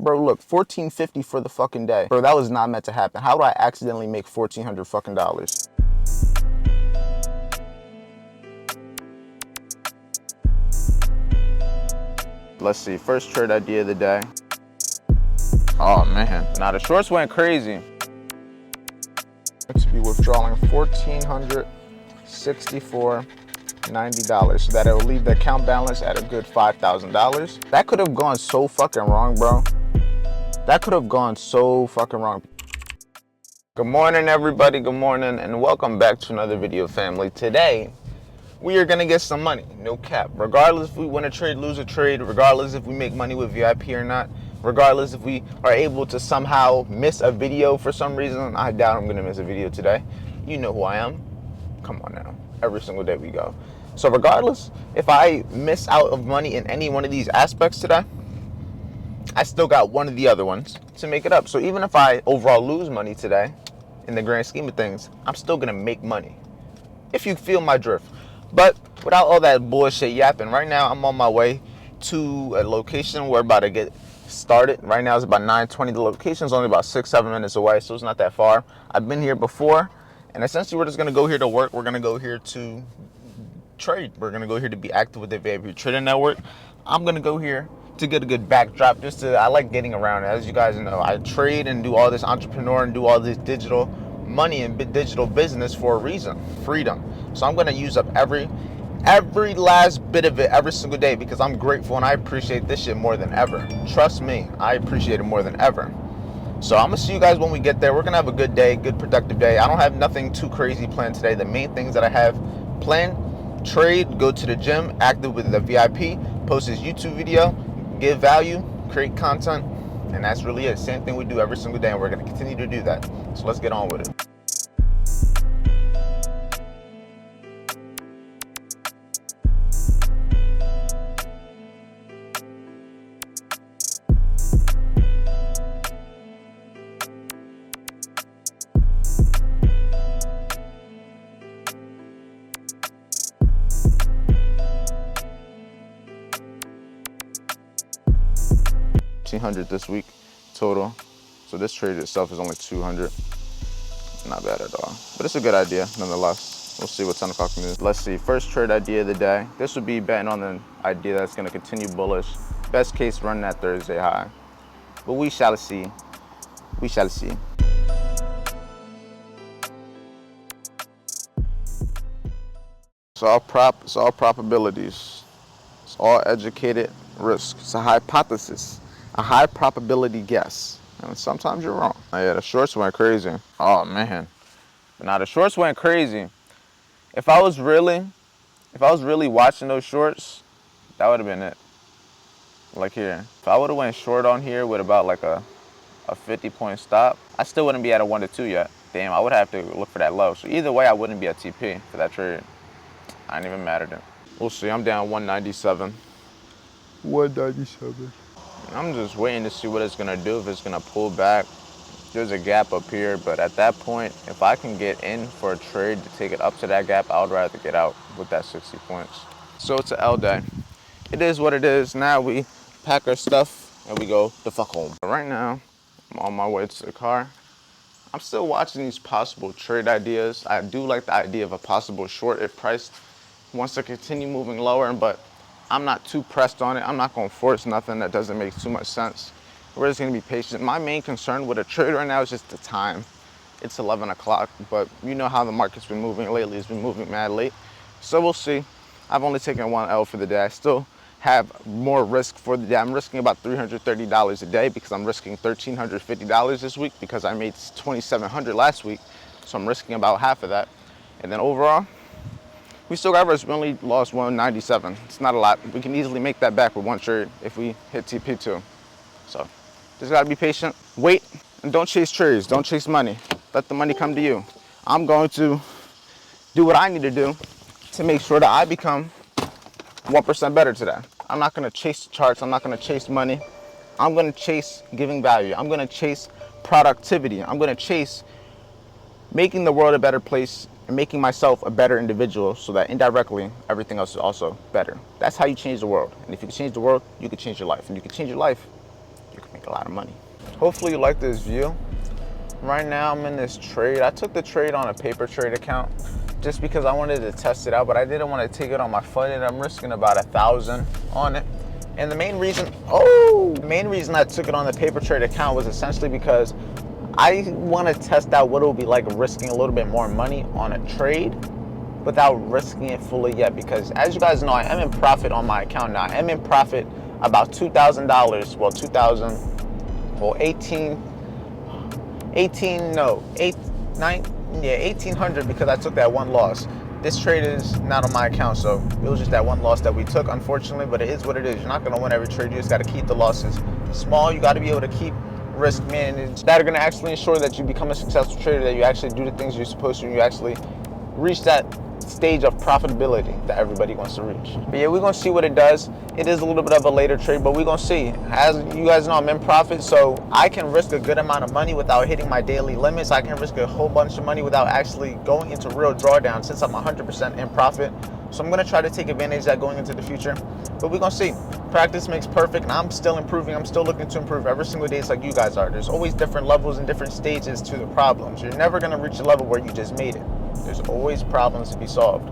Bro, look, $14.50 for the fucking day. Bro, that was not meant to happen. How do I accidentally make $1,400 fucking dollars? Let's see, first trade idea of the day. Oh man, now the shorts went crazy. To be withdrawing $1,464.90, so that it will leave the account balance at a good $5,000. That could have gone so fucking wrong, bro. That could have gone so fucking wrong. Good morning, everybody. Good morning, and welcome back to another video, family. Today, we are gonna get some money, no cap. Regardless if we win a trade, lose a trade, regardless if we make money with VIP or not, regardless if we are able to somehow miss a video for some reason. I doubt I'm gonna miss a video today. You know who I am. Come on now. Every single day we go. So regardless, if I miss out of money in any one of these aspects today, I still got one of the other ones to make it up. So even if I overall lose money today, in the grand scheme of things, I'm still gonna make money. If you feel my drift. But without all that bullshit yapping, right now I'm on my way to a location. We're about to get started. Right now it's about 9:20. The location's only about 6-7 minutes away, so it's not that far. I've been here before, and essentially we're just gonna go here to work. We're gonna go here to trade. We're gonna go here to be active with the VIP Trading Network. I'm gonna go here to get a good backdrop. I like getting around. As you guys know, I trade and do all this entrepreneur and do all this digital money and digital business for a reason, freedom. So I'm gonna use up every last bit of it every single day because I'm grateful and I appreciate this shit more than ever. Trust me, I appreciate it more than ever. So I'm gonna see you guys when we get there. We're gonna have a good day, good productive day. I don't have nothing too crazy planned today. The main things that I have planned: trade, go to the gym, active with the VIP, post his YouTube video, give value, create content, and that's really it. Same thing we do every single day, and we're gonna continue to do that. So let's get on with it. $1,500 this week total. So this trade itself is only $200. Not bad at all. But it's a good idea nonetheless. We'll see what 10 o'clock means. Let's see, first trade idea of the day. This would be betting on the idea that's gonna continue bullish. Best case, run that Thursday high. But we shall see. We shall see. It's all probabilities. It's all educated risk. It's a hypothesis. A high probability guess. And sometimes you're wrong. Oh, yeah, the shorts went crazy. Oh man. Now the shorts went crazy. If I was really watching those shorts, that would have been it. Like here. If I would have went short on here with about like a 50-point stop, I still wouldn't be at a 1 to 2 yet. Damn, I would have to look for that low. So either way, I wouldn't be at TP for that trade. I ain't even mad at it. We'll see. I'm down 197. 197. I'm just waiting to see what it's gonna do, if it's gonna pull back. There's a gap up here, but at that point, if I can get in for a trade to take it up to that gap, I would rather get out with that 60 points. So it's an L day. It is what it is. Now we pack our stuff and we go the fuck home. Right now, I'm on my way to the car. I'm still watching these possible trade ideas. I do like the idea of a possible short if price wants to continue moving lower, but I'm not too pressed on it. I'm not gonna force nothing that doesn't make too much sense. We're just gonna be patient. My main concern with a trade right now is just the time. It's 11 o'clock, but you know how the market's been moving lately. It's been moving mad late. So we'll see. I've only taken one L for the day. I still have more risk for the day. I'm risking about $330 a day because I'm risking $1,350 this week because I made $2,700 last week. So I'm risking about half of that. And then overall, we still got risk. We only lost 197. It's not a lot. We can easily make that back with one trade if we hit TP2. So just gotta be patient, wait, and don't chase trades. Don't chase money. Let the money come to you. I'm going to do what I need to do to make sure that I become 1% better today. I'm not gonna chase charts. I'm not gonna chase money. I'm gonna chase giving value. I'm gonna chase productivity. I'm gonna chase making the world a better place and making myself a better individual so that indirectly everything else is also better. That's how you change the world. And if you can change the world, you can change your life. And you can change your life, you can make a a lot of money. Hopefully you like this view. Right now I'm in this trade. I took the trade on a paper trade account just because I wanted to test it out, but I didn't want to take it on my fund. I'm risking about 1,000 on it. And the main reason I took it on the paper trade account was essentially because I want to test out what it would be like risking a little bit more money on a trade without risking it fully yet, because as you guys know, I am in profit on my account now. I am in profit about $2,000, well, 1,800 because I took that one loss. This trade is not on my account, so it was just that one loss that we took, unfortunately, but it is what it is. You're not going to win every trade. You just got to keep the losses small. You got to be able to keep risk managed that are going to actually ensure that you become a successful trader, that you actually do the things you're supposed to, and you actually reach that stage of profitability that everybody wants to reach. But yeah, we're going to see what it does. It is a little bit of a later trade, but we're going to see. As you guys know, I'm in profit, so I can risk a good amount of money without hitting my daily limits. I can risk a whole bunch of money without actually going into real drawdown since I'm 100% in profit. So I'm going to try to take advantage of that going into the future, but we're going to see. Practice makes perfect, and I'm still improving. I'm still looking to improve every single day, just like you guys are. There's always different levels and different stages to the problems. You're never going to reach a level where you just made it. There's always problems to be solved.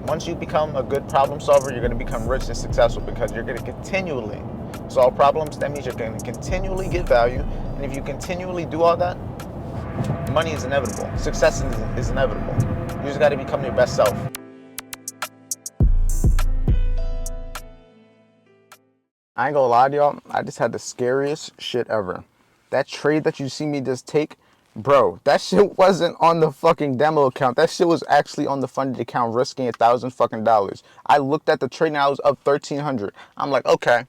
Once you become a good problem solver, you're going to become rich and successful because you're going to continually solve problems. That means you're going to continually get value, and if you continually do all that, money is inevitable. Success is inevitable. You just got to become your best self. I ain't gonna lie to y'all, I just had the scariest shit ever. That trade that you see me just take, bro, that shit wasn't on the fucking demo account. That shit was actually on the funded account, risking $1,000. I looked at the trade and I was up 1,300. I'm like, okay,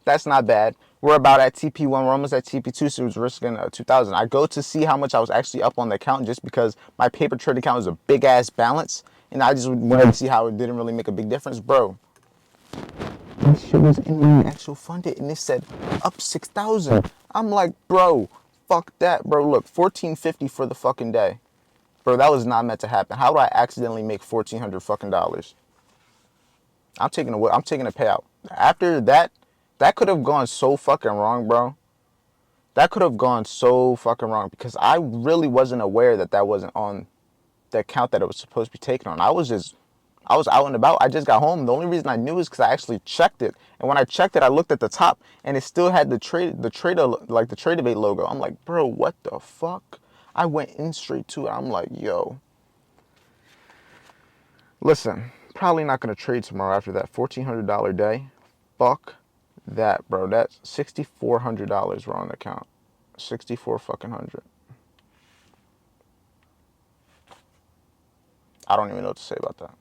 that's not bad. We're about at TP1, we're almost at TP2, so it was risking 2,000. I go to see how much I was actually up on the account just because my paper trade account was a big ass balance, and I just wanted to see how it didn't really make a big difference, bro. This shit was in my actual funded, and it said up 6,000. I'm like, bro, fuck that, bro. Look, 1,450 for the fucking day, bro. That was not meant to happen. How do I accidentally make 1,400 fucking dollars? I'm taking a payout. After that, that could have gone so fucking wrong, bro. That could have gone so fucking wrong because I really wasn't aware that that wasn't on the account that it was supposed to be taken on. I was out and about. I just got home. The only reason I knew is because I actually checked it. And when I checked it, I looked at the top, and it still had the Tradeovate logo. I'm like, bro, what the fuck? I went in straight to it. I'm like, yo. Listen, probably not gonna trade tomorrow after that $1,400 day. Fuck that, bro. That's $6,400 were on the account. 64 fucking hundred. I don't even know what to say about that.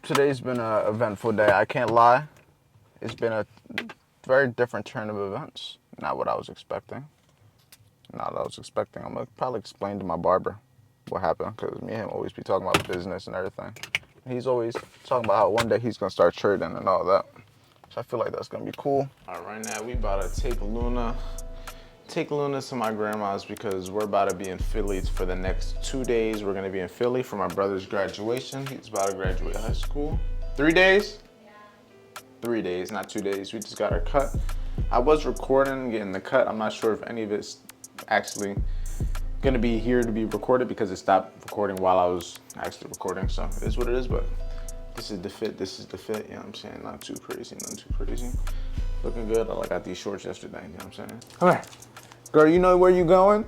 Today's been an eventful day. I can't lie. It's been a very different turn of events. Not what I was expecting. I'm gonna probably explain to my barber what happened, because me and him always be talking about business and everything. He's always talking about how one day he's gonna start trading and all that. So I feel like that's gonna be cool. All right, right now we about to take Luna to my grandma's because we're about to be in Philly for the next 2 days. We're gonna be in Philly for my brother's graduation. He's about to graduate high school. 3 days? Yeah. 3 days, not 2 days. We just got our cut. I was recording, getting the cut. I'm not sure if any of it's actually gonna be here to be recorded because it stopped recording while I was actually recording. So it is what it is, but this is the fit, you know what I'm saying? Not too crazy, nothing too crazy. Looking good. I got these shorts yesterday, you know what I'm saying? All right. Girl, you know where you going?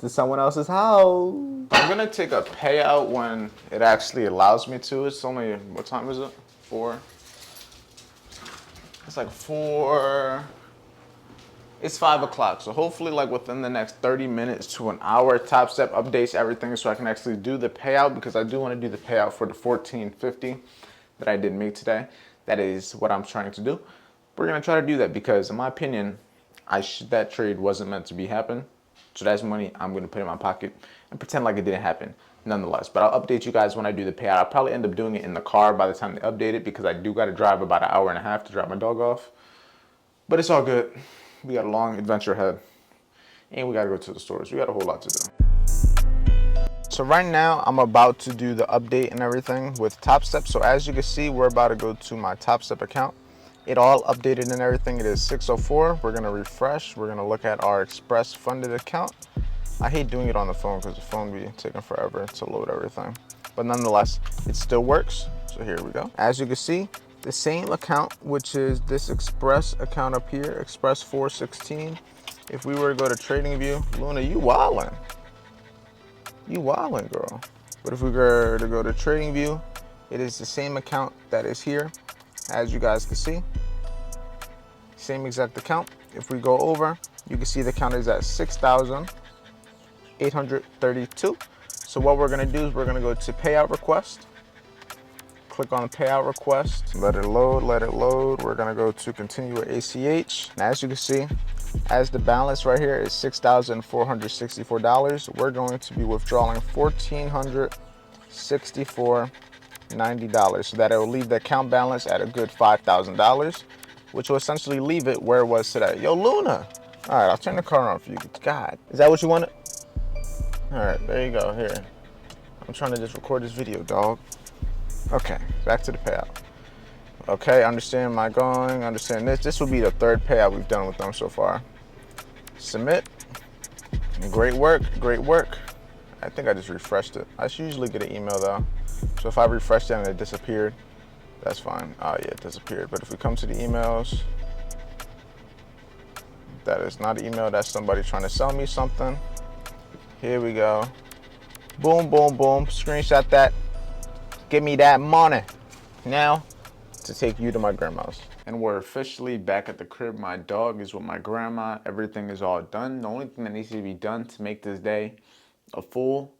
To someone else's house. I'm gonna take a payout when it actually allows me to. It's only, what time is it? 4? It's like 4. It's 5 o'clock. So hopefully like within the next 30 minutes to an hour, Top Step updates everything so I can actually do the payout, because I do want to do the payout for the 1,450 that I didn't make today. That is what I'm trying to do. We're gonna try to do that because in my opinion, that trade wasn't meant to be happen. So that's money I'm gonna put in my pocket and pretend like it didn't happen nonetheless. But I'll update you guys when I do the payout. I'll probably end up doing it in the car by the time they update it, because I do gotta drive about an hour and a half to drop my dog off. But it's all good. We got a long adventure ahead. And we gotta go to the stores. We got a whole lot to do. So right now I'm about to do the update and everything with Top Step. So as you can see, we're about to go to my Top Step account. it all updated and everything. It is 6:04. We're gonna refresh. We're gonna look at our Express funded account. I hate doing it on the phone because the phone be taking forever to load everything. But nonetheless, it still works. So here we go. As you can see, the same account, which is this Express account up here, Express 416. If we were to go to Trading View, Luna, you wildin'. You wildin', girl. But if we were to go to Trading View, it is the same account that is here, as you guys can see. Same exact account. If we go over, you can see the account is at 6,832. So what we're gonna do is we're gonna go to payout request. Click on payout request, let it load, let it load. We're gonna go to continue with ACH. And as you can see, as the balance right here is $6,464, we're going to be withdrawing $1,464.90. So that it will leave the account balance at a good $5,000, which will essentially leave it where it was today. Yo, Luna. All right, I'll turn the car on for you. God, is that what you wanted? All right, there you go, here. I'm trying to just record this video, dog. Okay, back to the payout. Okay, understand my going, understand this. This will be the third payout we've done with them so far. Submit. Great work, great work. I think I just refreshed it. I should usually get an email though. So if I refreshed it and it disappeared, that's fine. Oh yeah, it disappeared. But if we come to the emails, that is not an email, that's somebody trying to sell me something. Here we go. Boom, boom, boom, screenshot that. Give me that money. Now, to take you to my grandma's. And we're officially back at the crib. My dog is with my grandma. Everything is all done. The only thing that needs to be done to make this day a full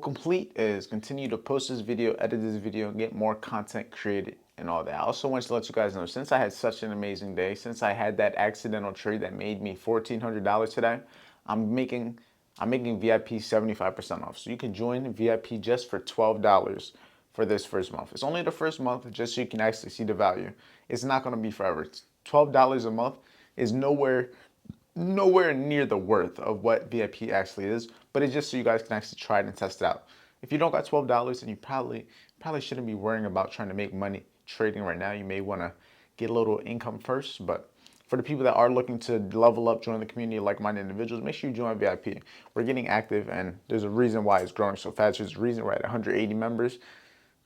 complete is continue to post this video, edit this video, get more content created and all that. I also want to let you guys know, since I had such an amazing day, since I had that accidental trade that made me $1,400 today, I'm making VIP 75% off. So you can join VIP just for $12 for this first month. It's only the first month, just so you can actually see the value. It's not gonna be forever. It's $12 a month is nowhere near the worth of what VIP actually is, but it's just so you guys can actually try it and test it out. If you don't got $12, then you probably shouldn't be worrying about trying to make money trading right now. You may wanna get a little income first, but for the people that are looking to level up, join the community of like-minded individuals, make sure you join VIP. We're getting active, and there's a reason why it's growing so fast. There's a reason we're at 180 members,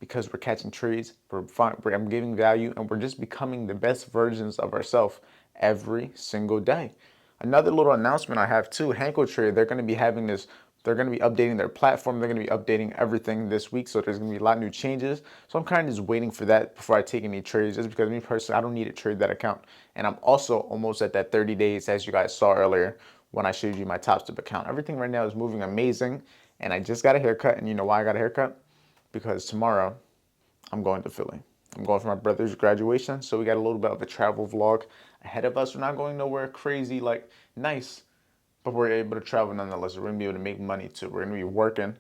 because we're catching trades, I'm giving value, and we're just becoming the best versions of ourselves every single day. Another little announcement I have too, Hanko Trade, they're going to be having this. They're going to be updating their platform. They're going to be updating everything this week. So there's going to be a lot of new changes. So I'm kind of just waiting for that before I take any trades, just because me personally, I don't need to trade that account. And I'm also almost at that 30 days, as you guys saw earlier when I showed you my Top Step account. Everything right now is moving amazing. And I just got a haircut. And you know why I got a haircut? Because tomorrow I'm going to Philly. I'm going for my brother's graduation. So we got a little bit of a travel vlog ahead of us. We're not going nowhere crazy, like nice, but we're able to travel nonetheless. We're going to be able to make money too. We're going to be working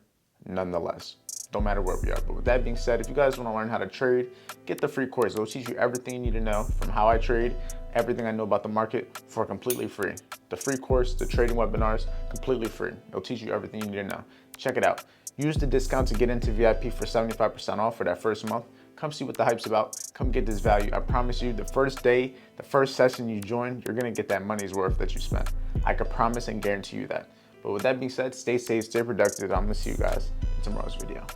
nonetheless. Don't matter where we are. But with that being said, if you guys want to learn how to trade, get the free course. It'll teach you everything you need to know from how I trade, everything I know about the market for completely free. The free course, the trading webinars, completely free. It'll teach you everything you need to know. Check it out. Use the discount to get into VIP for 75% off for that first month. Come see what the hype's about. Come get this value. I promise you, the first day, the first session you join, you're gonna get that money's worth that you spent. I can promise and guarantee you that. But with that being said, stay safe, stay productive. I'm gonna see you guys in tomorrow's video.